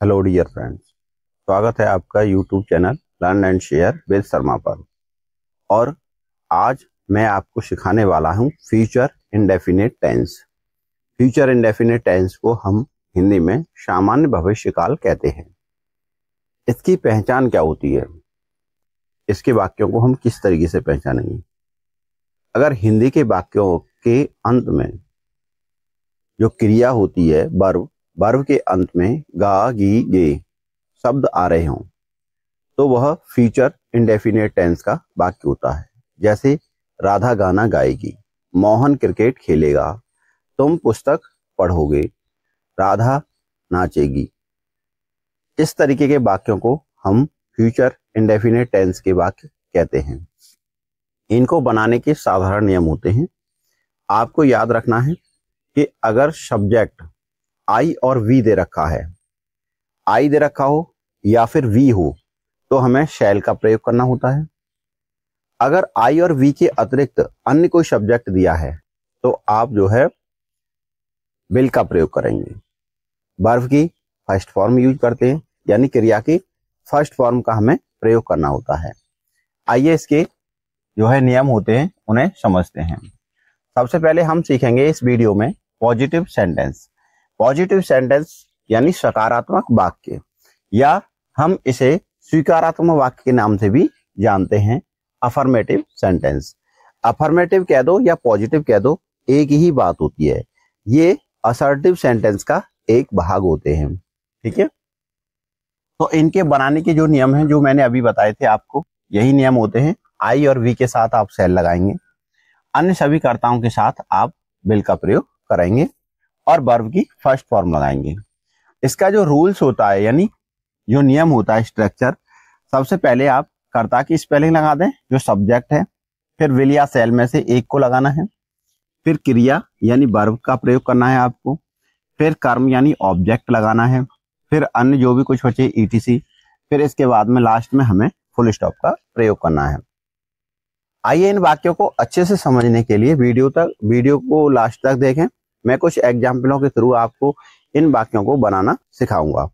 Hello dear friends. स्वागत है आपका YouTube channel learn and share with Sharma पर। और आज मैं आपको सिखाने वाला हूं future indefinite tense. Future indefinite tense को हम हिंदी में सामान्य भविष्यकाल कहते हैं। इसकी पहचान क्या होती है, इसके वाक्यों को हम किस तरीके से पहचानेंगे। अगर हिंदी के वाक्यों के अंत में जो क्रिया होती है वर्ब के अंत में गा गी गे शब्द आ रहे हों तो वह फ्यूचर इंडेफिनिट टेंस का वाक्य होता है। जैसे राधा गाना गाएगी, मोहन क्रिकेट खेलेगा, तुम पुस्तक पढ़ोगे, राधा नाचेगी। इस तरीके के वाक्यों को हम फ्यूचर इंडेफिनिट टेंस के वाक्य कहते हैं। इनको बनाने के साधारण नियम होते हैं। आपको याद रखना है कि अगर सब्जेक्ट आई और वी दे रखा है, आई दे रखा हो या फिर वी हो, तो हमें शैल का प्रयोग करना होता है। अगर आई और वी के अतिरिक्त अन्य कोई सब्जेक्ट दिया है तो आप जो है विल का प्रयोग करेंगे। वर्ब की फर्स्ट फॉर्म यूज करते हैं, यानी क्रिया की फर्स्ट फॉर्म का हमें प्रयोग करना होता है। आइए इसके जो है नियम होते हैं उन्हें समझते हैं। सबसे पहले हम सीखेंगे इस वीडियो में पॉजिटिव सेंटेंस। पॉजिटिव सेंटेंस यानी सकारात्मक वाक्य, या हम इसे स्वीकारात्मक वाक्य के नाम से भी जानते हैं, अफर्मेटिव सेंटेंस। अफर्मेटिव कह दो या पॉजिटिव कह दो, एक ही बात होती है। ये असर्टिव सेंटेंस का एक भाग होते हैं। ठीक है, तो इनके बनाने के जो नियम हैं जो मैंने अभी बताए थे आपको, यही नियम होते हैं। आई और वी के साथ आप शैल लगाएंगे, अन्य सभी कर्ताओं के साथ आप विल का प्रयोग करेंगे और वर्ब की फर्स्ट फॉर्म लगाएंगे। इसका जो रूल्स होता है, यानी जो नियम होता है, स्ट्रक्चर, सबसे पहले आप कर्ता की स्पेलिंग लगा दें जो सब्जेक्ट है, फिर विल या शैल में से एक को लगाना है, फिर क्रिया यानी वर्ब का प्रयोग करना है आपको, फिर कर्म यानी ऑब्जेक्ट लगाना है, फिर अन्य जो भी कुछ बचे ईटीसी, फिर इसके बाद में लास्ट में हमें फुल स्टॉप का प्रयोग करना है। आइए इन वाक्यों को अच्छे से समझने के लिए वीडियो को लास्ट तक देखें। मैं कुछ एग्जाम्पलों के थ्रू आपको इन वाक्यों को बनाना सिखाऊंगा।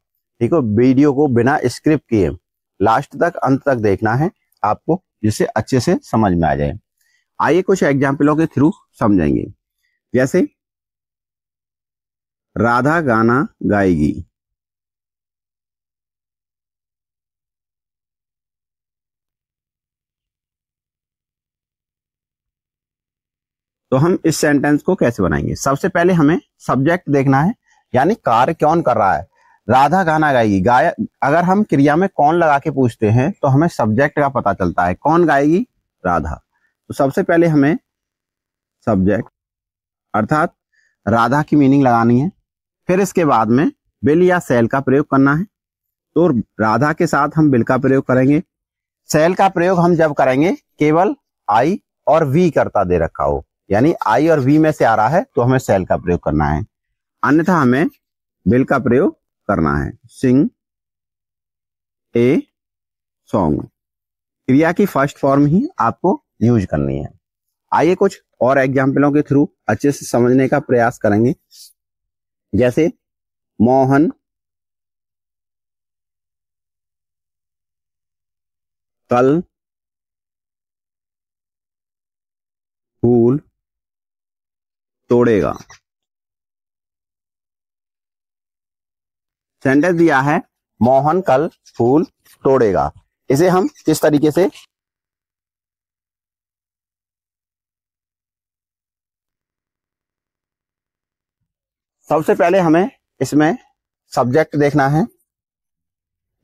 ठीक है, वीडियो को बिना स्क्रिप्ट किए लास्ट तक अंत तक देखना है आपको, जिससे अच्छे से समझ में आ जाए। आइए कुछ एग्जाम्पलों के थ्रू समझेंगे। जैसे राधा गाना गाएगी, तो हम इस सेंटेंस को कैसे बनाएंगे। सबसे पहले हमें सब्जेक्ट देखना है, यानी कार्य कौन कर रहा है। राधा गाना गाएगी, गाय अगर हम क्रिया में कौन लगा के पूछते हैं तो हमें सब्जेक्ट का पता चलता है। कौन गाएगी? राधा। तो सबसे पहले हमें सब्जेक्ट अर्थात राधा की मीनिंग लगानी है, फिर इसके बाद में विल या शैल का प्रयोग करना है। तो राधा के साथ हम विल का प्रयोग करेंगे। शैल का प्रयोग हम जब करेंगे केवल आई और वी कर्ता दे रखा हो, यानी आई और वी में से आ रहा है तो हमें शैल का प्रयोग करना है, अन्यथा हमें विल का प्रयोग करना है। सिंग ए सॉन्ग, क्रिया की फर्स्ट फॉर्म ही आपको यूज करनी है। आइए कुछ और एग्जाम्पलों के थ्रू अच्छे से समझने का प्रयास करेंगे। जैसे मोहन कल फूल तोड़ेगा। सेंटेंस दिया है मोहन कल फूल तोड़ेगा। इसे हम किस तरीके से सबसे पहले हमें इसमें सब्जेक्ट देखना है,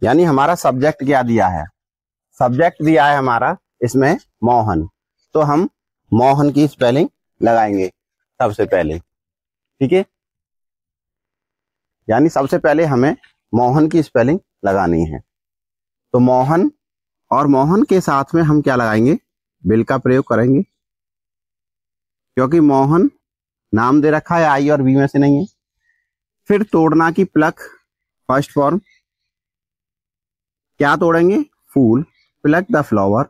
यानी हमारा सब्जेक्ट क्या दिया है। सब्जेक्ट दिया है हमारा इसमें मोहन, तो हम मोहन की स्पेलिंग लगाएंगे सबसे पहले। ठीक है, यानी सबसे पहले हमें मोहन की स्पेलिंग लगानी है। तो मोहन, और मोहन के साथ में हम क्या लगाएंगे? विल का प्रयोग करेंगे, क्योंकि मोहन नाम दे रखा है, आई और वी में से नहीं है। फिर तोड़ना की प्लक फर्स्ट फॉर्म, क्या तोड़ेंगे? फूल, प्लक द फ्लावर।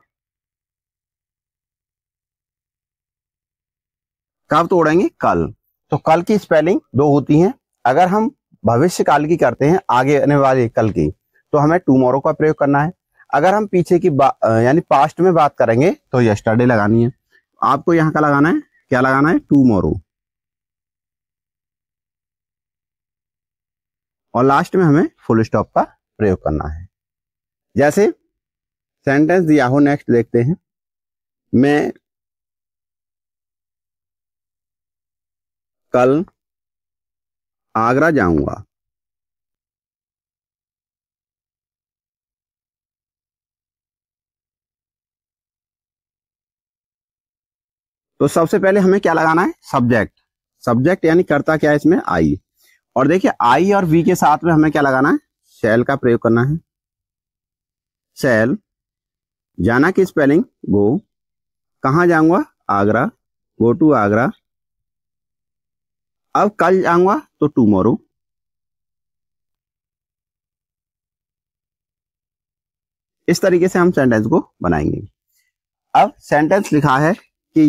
कब तोड़ेंगे? कल। तो कल की स्पेलिंग दो होती हैं। अगर हम भविष्य काल की करते हैं, आगे आने वाले कल की, तो हमें टुमारो का प्रयोग करना है। अगर हम पीछे की यानी पास्ट में बात करेंगे तो यस्टरडे लगानी है। आपको यहाँ का लगाना है, क्या लगाना है, टुमारो, और लास्ट में हमें फुल स्टॉप का प्रयोग करना है। जैसे सेंटेंस दिया हो, नेक्स्ट देखते हैं। मैं कल आगरा जाऊंगा। तो सबसे पहले हमें क्या लगाना है, सब्जेक्ट। सब्जेक्ट यानी करता क्या है इसमें, आई। और देखिए आई और वी के साथ में हमें क्या लगाना है, शैल का प्रयोग करना है। शैल, जाना की स्पेलिंग गो, कहाँ जाऊंगा, आगरा, गो टू आगरा। अब कल जाऊंगा तो टुमारो। इस तरीके से हम सेंटेंस को बनाएंगे। अब सेंटेंस लिखा है कि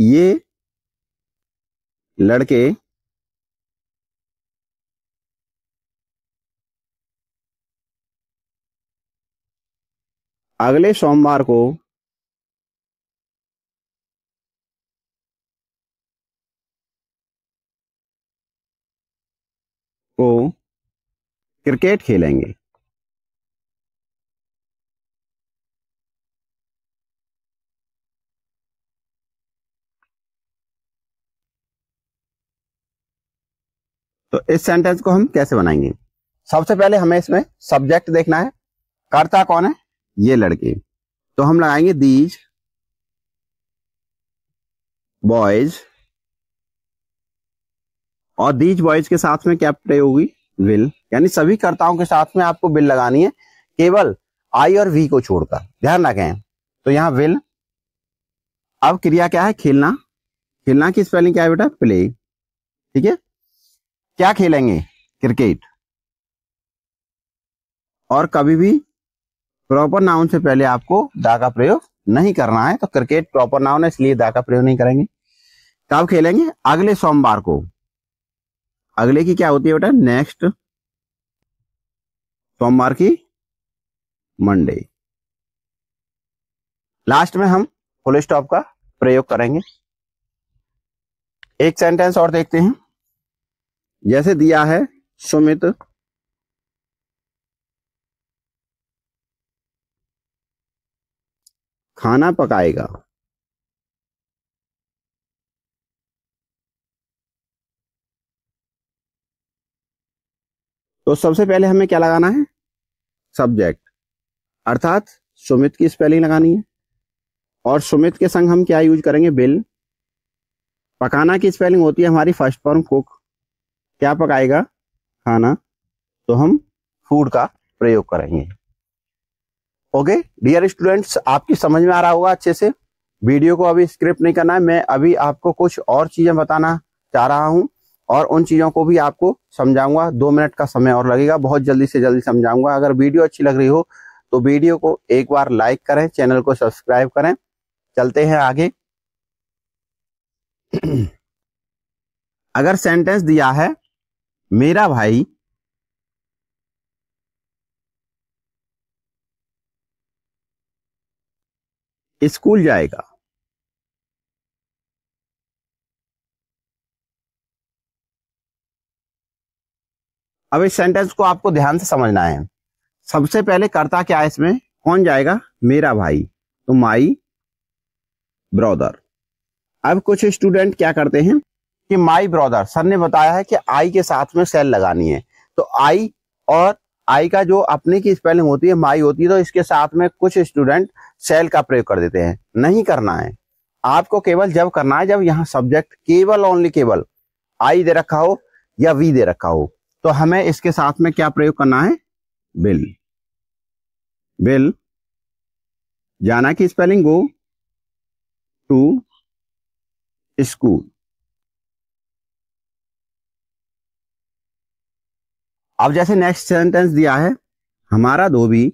ये लड़के अगले सोमवार को क्रिकेट खेलेंगे। तो इस सेंटेंस को हम कैसे बनाएंगे, सबसे पहले हमें इसमें सब्जेक्ट देखना है, करता कौन है, ये लड़के। तो हम लगाएंगे दीज बॉयज, और दीज बॉयज के साथ में क्या प्रयोग होगी, विल। यानी सभी कर्ताओं के साथ में आपको विल लगानी है, केवल आई और वी को छोड़कर, ध्यान रखें। तो यहाँ विल। अब क्रिया क्या है, खेलना। खेलना की स्पेलिंग क्या है बेटा, प्ले। ठीक है, क्या खेलेंगे, क्रिकेट। और कभी भी प्रॉपर नाउन से पहले आपको दा का प्रयोग नहीं करना है। तो क्रिकेट प्रॉपर नाउन है, इसलिए दा का प्रयोग नहीं करेंगे। कब खेलेंगे, अगले सोमवार को। अगले की क्या होती है बेटा, नेक्स्ट। सोमवार की मंडे। लास्ट में हम फुल स्टॉप का प्रयोग करेंगे। एक सेंटेंस और देखते हैं। जैसे दिया है, सुमित खाना पकाएगा। तो सबसे पहले हमें क्या लगाना है, सब्जेक्ट, अर्थात सुमित की स्पेलिंग लगानी है। और सुमित के संग हम क्या यूज करेंगे, बिल। पकाना की स्पेलिंग होती है हमारी फर्स्ट फॉर्म कुक। क्या पकाएगा, खाना। तो हम फूड का प्रयोग करेंगे। ओके डियर स्टूडेंट्स, आपकी समझ में आ रहा होगा अच्छे से। वीडियो को अभी स्क्रिप्ट नहीं करना है, मैं अभी आपको कुछ और चीजें बताना चाह रहा हूं, और उन चीजों को भी आपको समझाऊंगा। 2 मिनट का समय और लगेगा, बहुत जल्दी से जल्दी समझाऊंगा। अगर वीडियो अच्छी लग रही हो तो वीडियो को एक बार लाइक करें, चैनल को सब्सक्राइब करें। चलते हैं आगे। अगर सेंटेंस दिया है, मेरा भाई स्कूल जाएगा। अब इस सेंटेंस को आपको ध्यान से समझना है। सबसे पहले करता क्या है इसमें, कौन जाएगा, मेरा भाई, तो माई ब्रदर। अब कुछ स्टूडेंट क्या करते हैं कि माई ब्रदर, सर ने बताया है कि आई के साथ में सेल लगानी है। तो आई, और आई का जो अपने की स्पेलिंग होती है माई होती है, तो इसके साथ में कुछ स्टूडेंट सेल का प्रयोग कर देते हैं। नहीं करना है, आपको केवल जब करना है जब यहाँ सब्जेक्ट केवल ओनली केवल आई दे रखा हो या वी दे रखा हो। तो हमें इसके साथ में क्या प्रयोग करना है, बिल। बिल, जाना की स्पेलिंग गो टू स्कूल। अब जैसे नेक्स्ट सेंटेंस दिया है, हमारा धोबी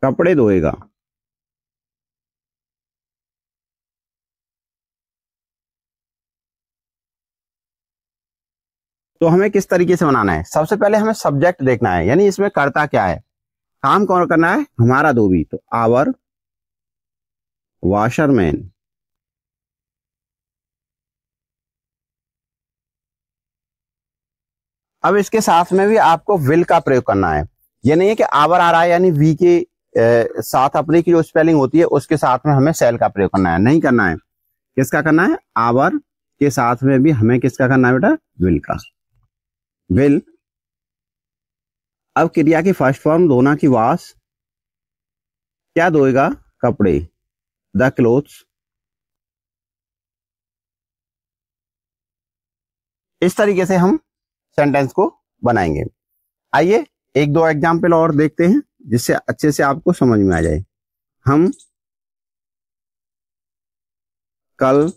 कपड़े धोएगा। तो हमें किस तरीके से बनाना है, सबसे पहले हमें सब्जेक्ट देखना है, यानी इसमें करता क्या है, काम कौन करना है, हमारा धोबी। तो आवर वॉशरमैन। अब इसके साथ में भी आपको विल का प्रयोग करना है। ये नहीं है कि आवर आ रहा है यानी वी के साथ अपने की जो स्पेलिंग होती है उसके साथ में हमें सेल का प्रयोग करना है, नहीं करना है। किसका करना है, आवर के साथ में भी हमें किसका करना है बेटा, विल का। विल। अब क्रिया की फर्स्ट फॉर्म धोना की वाश, क्या धोएगा, कपड़े, द क्लोथ्स। इस तरीके से हम सेंटेंस को बनाएंगे। आइए एक दो एग्जाम्पल और देखते हैं जिससे अच्छे से आपको समझ में आ जाए। हम कल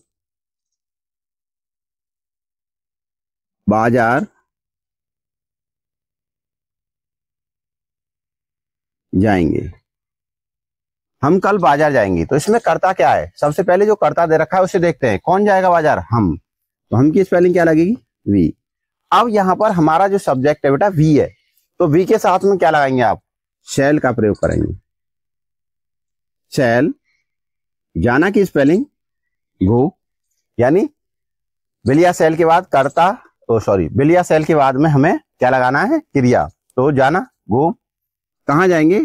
बाजार जाएंगे। हम कल बाजार जाएंगे, तो इसमें करता क्या है, सबसे पहले जो करता दे रखा है उसे देखते हैं। कौन जाएगा बाजार, हम। तो हम की स्पेलिंग क्या लगेगी, वी। अब यहां पर हमारा जो सब्जेक्ट है बेटा वी है, तो वी के साथ में क्या लगाएंगे आप, शैल का प्रयोग करेंगे। शैल। जाना की स्पेलिंग गो, यानी बिलिया सेल के बाद करता, तो सॉरी बिलिया सेल के बाद में हमें क्या लगाना है, क्रिया। तो जाना, गो। कहां जाएंगे,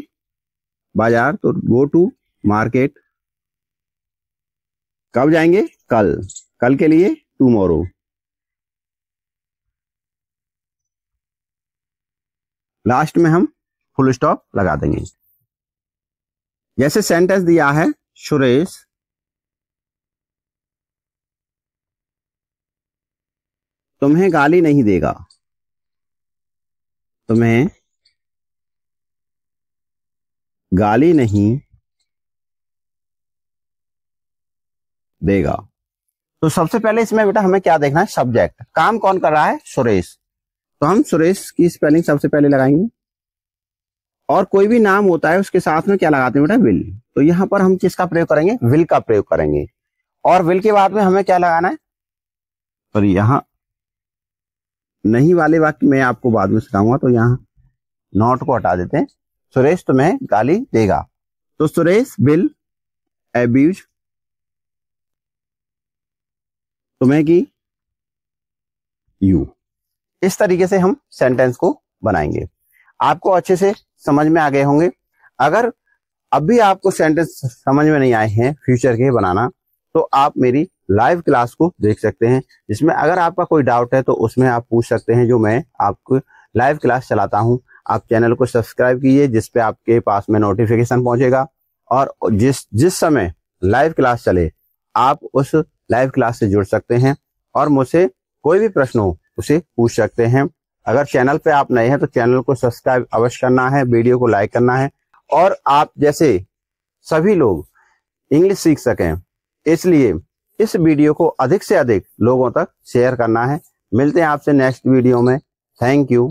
बाजार, तो गो टू मार्केट। कब जाएंगे, कल। कल के लिए टुमारो। लास्ट में हम फुल स्टॉप लगा देंगे। जैसे सेंटेंस दिया है, सुरेश तुम्हें गाली नहीं देगा। तुम्हें गाली नहीं देगा। तो सबसे पहले इसमें बेटा हमें क्या देखना है, सब्जेक्ट। काम कौन कर रहा है, सुरेश। तो हम सुरेश की स्पेलिंग सबसे पहले लगाएंगे। और कोई भी नाम होता है उसके साथ में क्या लगाते हैं बेटा, विल। तो यहां पर हम किसका प्रयोग करेंगे, विल का प्रयोग करेंगे। और विल के बाद में हमें क्या लगाना है, और यहां नहीं वाले वाक्य मैं आपको बाद में सिखाऊंगा, तो यहां नॉट को हटा देते हैं। सुरेश तुम्हें गाली देगा। तो सुरेश विल एब्यूज तुम्हें की यू। इस तरीके से हम सेंटेंस को बनाएंगे। आपको अच्छे से समझ में आ गए होंगे। अगर अभी आपको सेंटेंस समझ में नहीं आए हैं फ्यूचर के बनाना, तो आप मेरी लाइव क्लास को देख सकते हैं, जिसमें अगर आपका कोई डाउट है तो उसमें आप पूछ सकते हैं, जो मैं आपको लाइव क्लास चलाता हूं। आप चैनल को सब्सक्राइब कीजिए, जिसपे आपके पास में नोटिफिकेशन पहुंचेगा, और जिस समय लाइव क्लास चले आप उस लाइव क्लास से जुड़ सकते हैं, और मुझसे कोई भी प्रश्न हो उसे पूछ सकते हैं। अगर चैनल पे आप नए हैं तो चैनल को सब्सक्राइब अवश्य करना है, वीडियो को लाइक करना है, और आप जैसे सभी लोग इंग्लिश सीख सकें, इसलिए इस वीडियो को अधिक से अधिक लोगों तक शेयर करना है। मिलते हैं आपसे नेक्स्ट वीडियो में। Thank you.